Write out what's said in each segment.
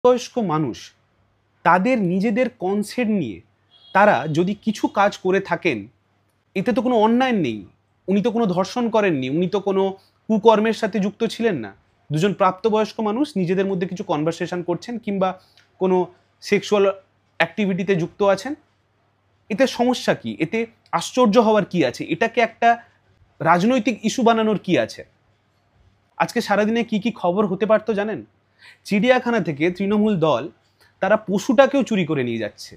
বয়স্ক মানুষ তাদের নিজেদের কনসেন্ট নিয়ে তারা যদি কিছু কাজ করে থাকেন, এতে তো কোনো অন্যায় নেই। উনি তো কোনো ধর্ষণ করেননি, উনি তো কোনো কুকর্মের সাথে যুক্ত ছিলেন না। দুজন প্রাপ্তবয়স্ক মানুষ নিজেদের মধ্যে কিছু কনভারসেশন করছেন কিংবা কোনো সেক্সুয়াল অ্যাক্টিভিটিতে যুক্ত আছেন। এতে সমস্যা কি? এতে আশ্চর্য হওয়ার কি আছে? এটাকে একটা রাজনৈতিক ইস্যু বানানোর কি আছে? আজকে সারাদিনে কি কি খবর হতে পারতো জানেন? চিড়িয়াখানা থেকে তৃণমূল দল তারা পশুটাকেও চুরি করে নিয়ে যাচ্ছে।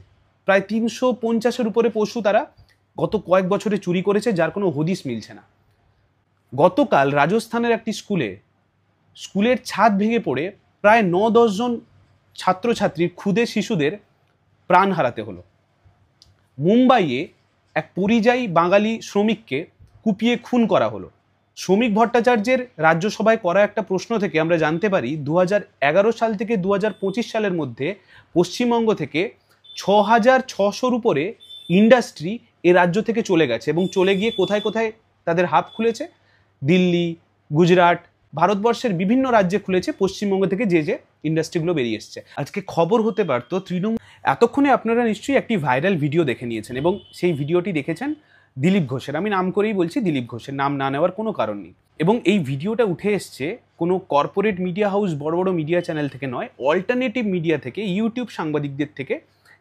প্রায় ৩৫০-এর উপরে পশু তারা গত কয়েক বছরে চুরি করেছে, যার কোনো হদিস মিলছে না। গতকাল রাজস্থানের একটি স্কুলের ছাদ ভেঙে পড়ে প্রায় ৯-১০ জন ছাত্রছাত্রীর ক্ষুদে শিশুদের প্রাণ হারাতে হলো। মুম্বাইয়ে এক পরিযায়ী বাঙালি শ্রমিককে কুপিয়ে খুন করা হলো। শ্রমিক ভট্টাচার্যের রাজ্যসভায় করা একটা প্রশ্ন থেকে আমরা জানতে পারি ২০১১ সাল থেকে ২০২৫ সালের মধ্যে পশ্চিমবঙ্গ থেকে ৬,৬০০-র উপরে ইন্ডাস্ট্রি এ রাজ্য থেকে চলে গেছে এবং চলে গিয়ে কোথায় কোথায় তাদের হাব খুলেছে? দিল্লি, গুজরাট, ভারতবর্ষের বিভিন্ন রাজ্যে খুলেছে। পশ্চিমবঙ্গ থেকে যে যে ইন্ডাস্ট্রিগুলো বেরিয়ে এসছে। আজকে খবর হতে পারতো তৃণমূল। এতক্ষণে আপনারা নিশ্চয়ই একটি ভাইরাল ভিডিও দেখে নিয়েছেন এবং সেই ভিডিওটি দেখেছেন দিলীপ ঘোষের। আমি নাম করেই বলছি, দিলীপ ঘোষের নাম না নেওয়ার কোনো কারণ নেই। এবং এই ভিডিওটা উঠে এসছে কোনো কর্পোরেট মিডিয়া হাউস, বড় বড় মিডিয়া চ্যানেল থেকে নয়, অল্টারনেটিভ মিডিয়া থেকে, ইউটিউব সাংবাদিকদের থেকে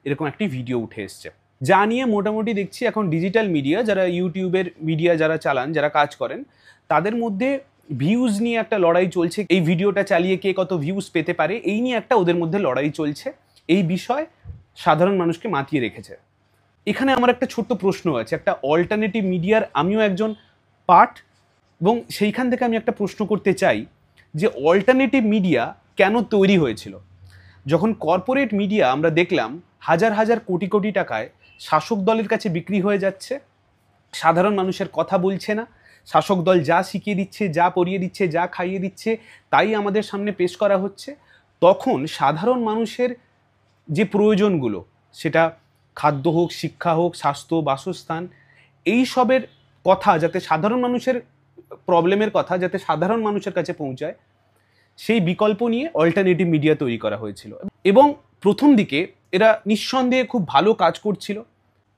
এরকম একটি ভিডিও উঠে এসছে, যা নিয়ে মোটামুটি দেখছি এখন ডিজিটাল মিডিয়া, যারা ইউটিউবের মিডিয়া যারা চালান, যারা কাজ করেন, তাদের মধ্যে ভিউজ নিয়ে একটা লড়াই চলছে। এই ভিডিওটা চালিয়ে কে কত ভিউজ পেতে পারে, এই নিয়ে একটা ওদের মধ্যে লড়াই চলছে। এই বিষয় সাধারণ মানুষকে মাতিয়ে রেখেছে। এখানে আমার একটা ছোট্ট প্রশ্ন আছে। একটা অল্টারনেটিভ মিডিয়ার আমিও একজন পার্ট, এবং সেইখান থেকে আমি একটা প্রশ্ন করতে চাই যে অল্টারনেটিভ মিডিয়া কেন তৈরি হয়েছিল? যখন কর্পোরেট মিডিয়া আমরা দেখলাম হাজার হাজার কোটি কোটি টাকায় শাসক দলের কাছে বিক্রি হয়ে যাচ্ছে, সাধারণ মানুষের কথা বলছে না, শাসক দল যা শিখিয়ে দিচ্ছে, যা পড়িয়ে দিচ্ছে, যা খাইয়ে দিচ্ছে, তাই আমাদের সামনে পেশ করা হচ্ছে, তখন সাধারণ মানুষের যে প্রয়োজনগুলো, সেটা খাদ্য হোক, শিক্ষা হোক, স্বাস্থ্য, বাসস্থান, এই সবের কথা যাতে সাধারণ মানুষের প্রবলেমের কথা যাতে সাধারণ মানুষের কাছে পৌঁছায়, সেই বিকল্প নিয়ে অল্টারনেটিভ মিডিয়া তৈরি করা হয়েছিল। এবং প্রথম দিকে এরা নিঃসন্দেহে খুব ভালো কাজ করছিল।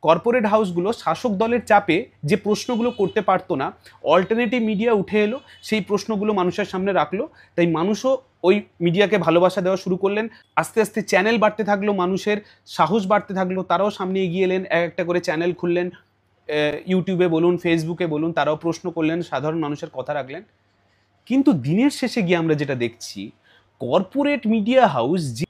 কর্পোরেট হাউসগুলো শাসক দলের চাপে যে প্রশ্নগুলো করতে পারতো না, অল্টারনেটিভ মিডিয়া উঠে এলো, সেই প্রশ্নগুলো মানুষের সামনে রাখলো। তাই মানুষও ওই মিডিয়াকে ভালোবাসা দেওয়া শুরু করলেন। আস্তে আস্তে চ্যানেল বাড়তে থাকলো, মানুষের সাহস বাড়তে থাকলো, তারাও সামনে এগিয়ে এলেন, এক একটা করে চ্যানেল খুললেন, ইউটিউবে বলুন, ফেসবুকে বলুন, তারাও প্রশ্ন করলেন, সাধারণ মানুষের কথা রাখলেন। কিন্তু দিনের শেষে গিয়ে আমরা যেটা দেখছি, কর্পোরেট মিডিয়া হাউস যে